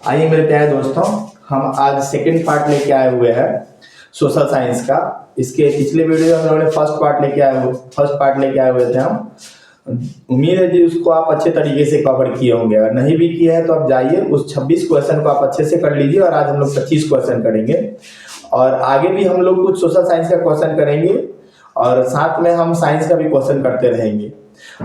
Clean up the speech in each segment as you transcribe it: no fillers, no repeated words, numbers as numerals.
आइए मेरे प्यारे दोस्तों, हम आज सेकंड पार्ट लेके आए हुए हैं सोशल साइंस का। इसके पिछले वीडियो में हम लोगों ने फर्स्ट पार्ट लेके आए हुए थे हम। उम्मीद है कि उसको आप अच्छे तरीके से कवर किए होंगे। अगर नहीं भी किए हैं तो आप जाइए उस 26 क्वेश्चन को आप अच्छे से कर लीजिए। और आज हम लोग 25 क्वेश्चन करेंगे और आगे भी हम लोग कुछ सोशल साइंस का क्वेश्चन करेंगे और साथ में हम साइंस का भी क्वेश्चन करते रहेंगे।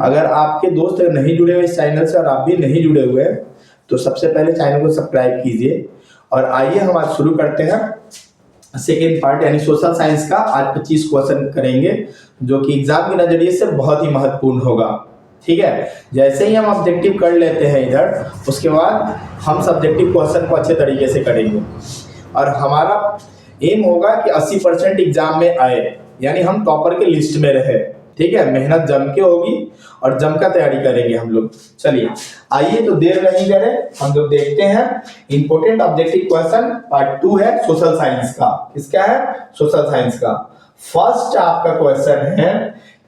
अगर आपके दोस्त नहीं जुड़े हुए इस चैनल से और आप भी नहीं जुड़े हुए हैं तो सबसे पहले चैनल को सब्सक्राइब कीजिए। और आइए हम आज शुरू करते हैं सेकेंड पार्ट यानी सोशल साइंस का। आज 25 क्वेश्चन करेंगे जो कि एग्जाम के नजरिए से बहुत ही महत्वपूर्ण होगा। ठीक है, जैसे ही हम ऑब्जेक्टिव कर लेते हैं इधर, उसके बाद हम सब्जेक्टिव क्वेश्चन को अच्छे तरीके से करेंगे और हमारा एम होगा कि 80% एग्जाम में आए, यानी हम टॉपर के लिस्ट में रहे। ठीक है, मेहनत जम के होगी और जमकर तैयारी करेंगे हम लोग। चलिए आइए तो देर नहीं करें, हम लोग देखते हैं इंपोर्टेंट ऑब्जेक्टिव क्वेश्चन पार्ट 2 है सोशल साइंस का। किसका है? सोशल साइंस का। फर्स्ट आपका क्वेश्चन है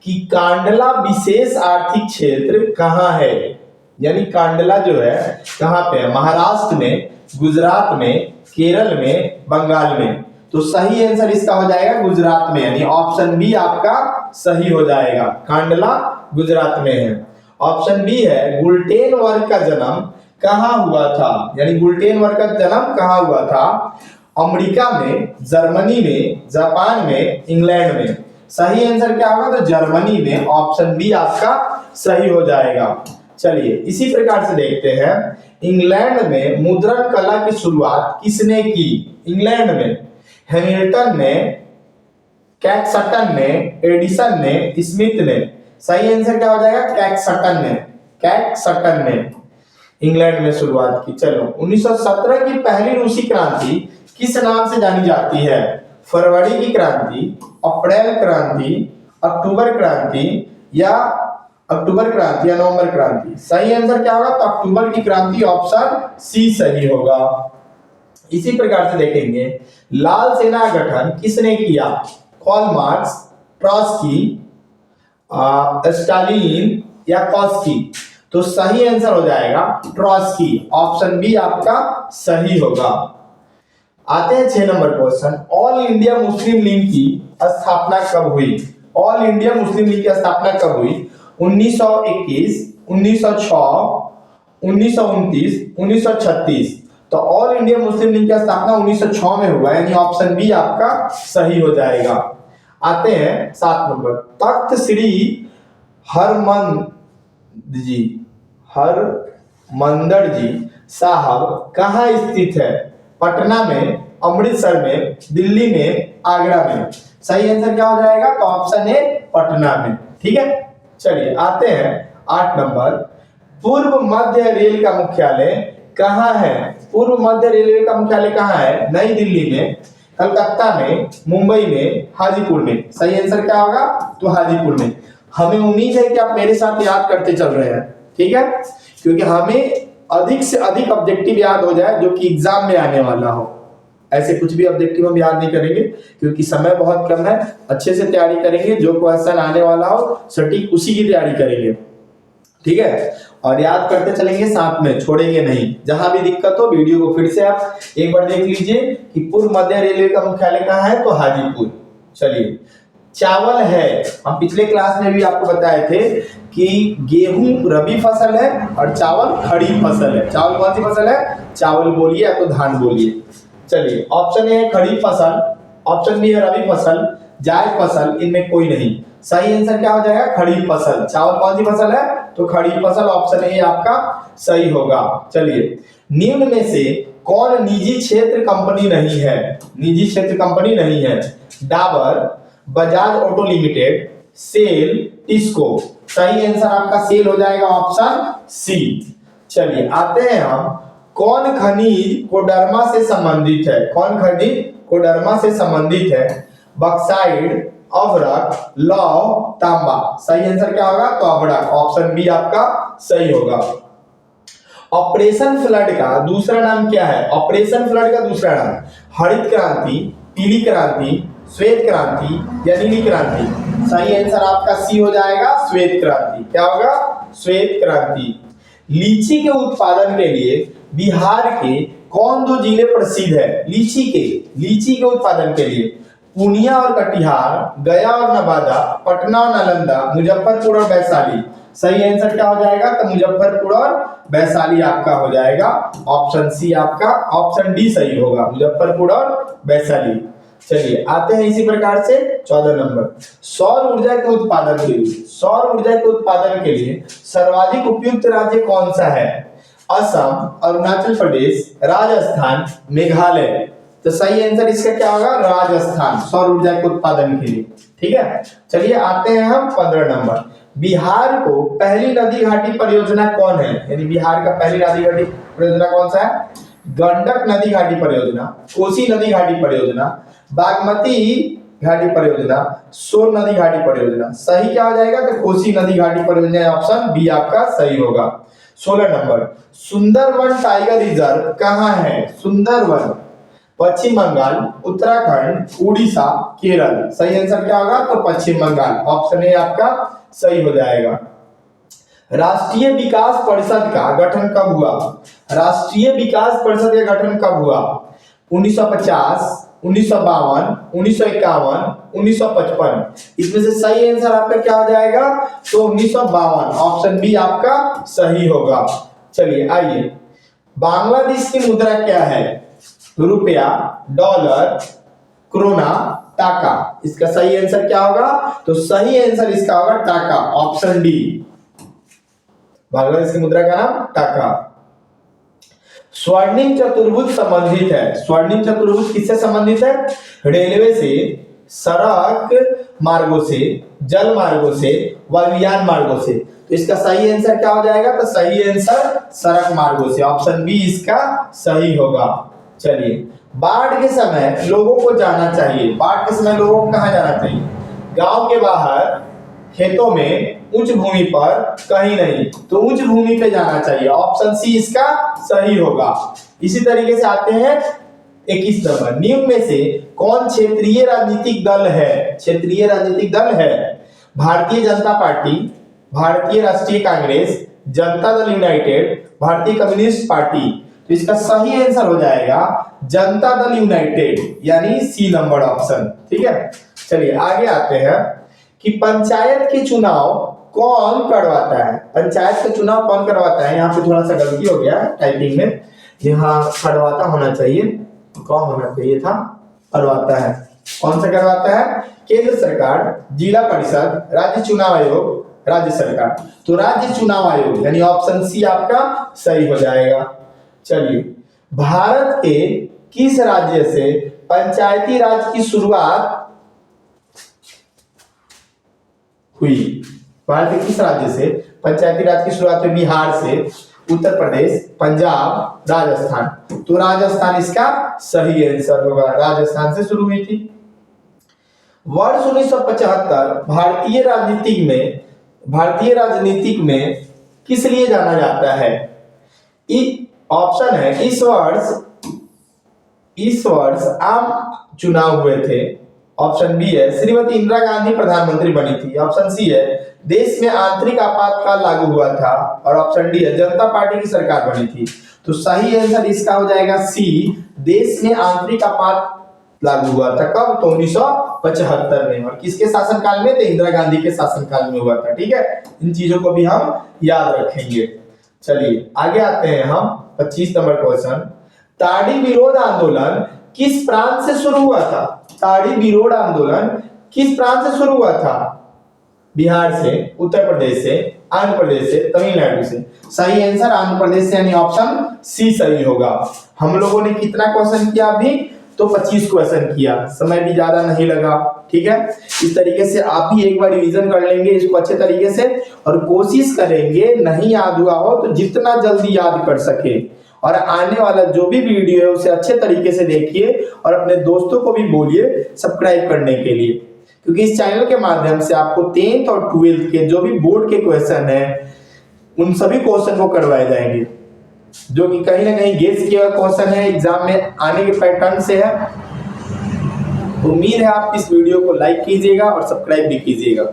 कि कांडला विशेष आर्थिक क्षेत्र कहाँ है? यानी कांडला जो है कहाँ पे है? महाराष्ट्र में, गुजरात में, केरल में, बंगाल में। तो सही आंसर इसका हो जाएगा गुजरात में, यानी ऑप्शन बी आपका सही हो जाएगा। कांडला गुजरात में है। ऑप्शन बी है गुल्टेन वर्ग का जन्म कहाँ हुआ था? यानी गुल्टेन वर्ग का जन्म कहाँ हुआ था? अमेरिका में, जर्मनी में, जापान में, इंग्लैंड में। सही आंसर क्या होगा? तो जर्मनी में। ऑप्शन बी आपका सही हो जाएगा। चलिए इसी प्रकार से देखते हैं, इंग्लैंड में मुद्रण कला की शुरुआत किसने की? इंग्लैंड में हैमिल्टन ने, कैक्सटन ने, एडिसन ने, स्मिथ ने। सही आंसर क्या हो जाएगा? कैक्सटन ने। कैक्सटन ने इंग्लैंड में शुरुआत की। चलो 1917 की पहली रूसी क्रांति किस नाम से जानी जाती है? फरवरी की क्रांति, अप्रैल क्रांति, अक्टूबर क्रांति या नवंबर क्रांति। सही आंसर क्या होगा? तो अक्टूबर की क्रांति, ऑप्शन सी सही होगा। इसी प्रकार से देखेंगे, लाल सेना का गठन किसने किया? कार्ल मार्क्स, ट्रॉट्स्की, स्टालिन या कॉस्की। तो सही आंसर हो जाएगा ट्रॉट्स्की। ऑप्शन बी आपका सही होगा। आते हैं 6 number question. All India Muslim league की स्थापना कब हुई? ऑल इंडिया मुस्लिम लीग की स्थापना कब हुई? 1921, 1906, 1929, 1936। तो ऑल इंडिया मुस्लिम लीग की स्थापना 1906 में हुआ, यानी ऑप्शन बी आपका सही हो जाएगा। आते हैं 7 नंबर। तख्त श्री हरमंदर जी साहब कहाँ स्थित है? पटना में, अमृतसर में, दिल्ली में, आगरा में। सही आंसर क्या हो जाएगा? तो ऑप्शन ए पटना में। ठीक है, चलिए आते हैं 8 नंबर। पूर्व मध्य रेल का मुख्यालय कहाँ है? पूर्व मध्य रेलवे का मुख्यालय कहाँ है? नई दिल्ली में, कलकत्ता में, मुंबई में, हाजीपुर में। सही आंसर क्या होगा? तो हाजीपुर में। हमें उम्मीद है कि आप मेरे साथ याद करते चल रहे हैं। ठीक है, क्योंकि हमें अधिक से अधिक ऑब्जेक्टिव याद हो जाए जो कि एग्जाम में आने वाला हो। ऐसे कुछ भी ऑब्जेक्टिव हम याद नहीं करेंगे क्योंकि समय बहुत कम है। अच्छे से तैयारी करेंगे, जो क्वेश्चन आने वाला हो सटीक उसी की तैयारी करेंगे। ठीक है, और याद करते चलेंगे, साथ में छोड़ेंगे नहीं। जहां भी दिक्कत हो वीडियो को फिर से आप एक बार देख लीजिए कि पूर्व मध्य रेलवे का मुख्यालय कहाँ है? तो हाजीपुर। चलिए, चावल है, हम पिछले क्लास में भी आपको बताए थे कि गेहूं रबी फसल है और चावल खरीफ फसल है। चावल कौन सी फसल है? चावल बोलिए या तो धान बोलिए। चलिए, ऑप्शन ए है खरीफ फसल, ऑप्शन बी है रबी फसल, जायद फसल, इनमें कोई नहीं। सही आंसर क्या हो जाएगा? खरीफ फसल। चावल कौन सी फसल है? तो खरीफ फसल। ऑप्शन ए आपका सही होगा। चलिए, निम्न में से कौन निजी क्षेत्र कंपनी नहीं है? निजी क्षेत्र कंपनी नहीं है। Dabur, Bajaj auto limited, SAIL, TISCO. सही आंसर आपका सेल हो जाएगा, ऑप्शन सी। चलिए आते हैं हम, कौन खनिज कोडरमा से संबंधित है? कौन खनिज कोडरमा से संबंधित है? बक्साइड, अभ्रक, लौह, तांबा। सही आंसर क्या होगा? तो अभ्रक। ऑप्शन बी आपका सही होगा। ऑपरेशन फ्लड का दूसरा नाम क्या है? ऑपरेशन फ्लड का दूसरा नाम हरित क्रांति, पीली क्रांति, श्वेत क्रांति या नीली क्रांति। सही आंसर आपका सी हो जाएगा, श्वेत क्रांति। क्या होगा? श्वेत क्रांति। लीची के उत्पादन के लिए बिहार के कौन दो जिले प्रसिद्ध है लीची के उत्पादन के लिए? पूर्णिया और कटिहार, गया और नवादा, पटना और नालंदा, मुजफ्फरपुर और वैशाली। सही आंसर क्या हो जाएगा? तो मुजफ्फरपुर और वैशाली आपका हो जाएगा। ऑप्शन सी आपका, ऑप्शन डी सही होगा, मुजफ्फरपुर और वैशाली। चलिए आते हैं इसी प्रकार से 14 नंबर, सौर ऊर्जा के उत्पादन के लिए, सौर ऊर्जा के उत्पादन के लिए सर्वाधिक उपयुक्त राज्य कौन सा है? असम, अरुणाचल प्रदेश, राजस्थान, मेघालय। तो सही आंसर इसका क्या होगा? राजस्थान, सौर ऊर्जा के उत्पादन के लिए। ठीक है, चलिए आते हैं हम 15 नंबर, बिहार को पहली नदी घाटी परियोजना कौन है? यानी बिहार का पहली नदी घाटी परियोजना कौन सा है? गंडक नदी घाटी परियोजना, कोसी नदी घाटी परियोजना, बागमती घाटी परियोजना, सोन नदी घाटी परियोजना। सही क्या हो जाएगा? तो कोसी नदी घाटी परियोजना, ऑप्शन बी आपका सही होगा। 16 नंबर, सुंदरवन टाइगर रिजर्व कहाँ है? सुंदरवन पश्चिम बंगाल, उत्तराखंड, उड़ीसा, केरल। सही आंसर क्या होगा? तो पश्चिम बंगाल, ऑप्शन ए आपका सही हो जाएगा। राष्ट्रीय विकास परिषद का गठन कब हुआ? राष्ट्रीय विकास परिषद का गठन कब हुआ? 1950, 1952, 1951, 1955। इसमें से सही आंसर आपका क्या हो जाएगा? तो 1952, ऑप्शन बी आपका सही होगा। चलिए आइए, बांग्लादेश की मुद्रा क्या है? रुपया, डॉलर, क्रोना, टाका। इसका सही आंसर क्या होगा? तो सही आंसर इसका होगा टाका, ऑप्शन डी। बांग्लादेश की मुद्रा का नाम टाका। स्वर्णिम चतुर्भुज संबंधित है, स्वर्णिम चतुर्भुज किससे संबंधित है? रेलवे से, सड़क मार्गों से, जल मार्गों से, वायुयान मार्गों से। तो इसका सही आंसर क्या हो जाएगा? तो सही आंसर सड़क मार्गों से, ऑप्शन बी इसका सही होगा। चलिए, बाढ़ के समय लोगों को जाना चाहिए, बाढ़ के समय लोगों को कहां जाना चाहिए? गांव के बाहर, खेतों में, उच्च भूमि पर, कहीं नहीं। तो उच्च भूमि पे जाना चाहिए, ऑप्शन सी इसका सही होगा। इसी तरीके से आते हैं 21 नंबर, निम्न में से कौन क्षेत्रीय राजनीतिक दल है? क्षेत्रीय राजनीतिक दल है भारतीय जनता पार्टी, भारतीय राष्ट्रीय कांग्रेस, जनता दल यूनाइटेड, भारतीय कम्युनिस्ट पार्टी। तो इसका सही आंसर हो जाएगा जनता दल यूनाइटेड, यानी सी नंबर ऑप्शन। ठीक है, चलिए आगे आते हैं कि पंचायत के चुनाव कौन करवाता है? पंचायत का चुनाव कौन करवाता है? यहाँ पे थोड़ा सा गलती हो गया है टाइपिंग में, यहाँ करवाता होना चाहिए, कौन होना चाहिए था? करवाता है। कौन सा करवाता है? केंद्र सरकार, जिला परिषद, राज्य चुनाव आयोग, राज्य सरकार। तो राज्य चुनाव आयोग, यानी ऑप्शन सी आपका सही हो जाएगा। चलिए, भारत के किस राज्य से पंचायती राज की शुरुआत हुई? भारत के किस राज्य से पंचायती राज की शुरुआत हुई? बिहार से, उत्तर प्रदेश, पंजाब, राजस्थान। तो राजस्थान इसका सही आंसर होगा, राजस्थान से शुरू हुई थी। वर्ष 1975 भारतीय राजनीतिक में किस लिए जाना जाता है? ऑप्शन है, इस वर्ष आम चुनाव हुए थे, ऑप्शन बी है श्रीमती इंदिरा गांधी प्रधानमंत्री बनी थी, ऑप्शन सी है देश में आंतरिक आपातकाल लागू हुआ था, और ऑप्शन डी है जनता पार्टी की सरकार बनी थी। तो सही आंसर इसका हो जाएगा सी, देश में आंतरिक आपात लागू हुआ था। कब? तो 1975 में। और किसके शासनकाल में? तो इंदिरा गांधी के शासनकाल में हुआ था। ठीक है, इन चीजों को भी हम याद रखेंगे। चलिए आगे आते हैं हम 25 नंबर क्वेश्चन, ताड़ी विरोध आंदोलन किस प्रांत से शुरू हुआ था? ताड़ी विरोध आंदोलन किस प्रांत से शुरू हुआ था? बिहार से, उत्तर प्रदेश से, आंध्र प्रदेश से, तमिलनाडु से। सही आंसर आंध्र प्रदेश से, यानी ऑप्शन सी सही होगा। हम लोगों ने कितना क्वेश्चन किया अभी? तो 25 क्वेश्चन किया, समय भी ज्यादा नहीं लगा। ठीक है, इस तरीके से आप भी एक बार रिवीजन कर लेंगे इसको अच्छे तरीके से, और कोशिश करेंगे नहीं याद हुआ हो तो जितना जल्दी याद कर सके। और आने वाला जो भी वीडियो है उसे अच्छे तरीके से देखिए, और अपने दोस्तों को भी बोलिए सब्सक्राइब करने के लिए, क्योंकि इस चैनल के माध्यम से आपको 10th और 12th के जो भी बोर्ड के क्वेश्चन है उन सभी क्वेश्चन को करवाए जाएंगे, जो कि कहीं ना कहीं गेस किया हुआ क्वेश्चन है, एग्जाम में आने के पैटर्न से है। उम्मीद है आप इस वीडियो को लाइक कीजिएगा और सब्सक्राइब भी कीजिएगा।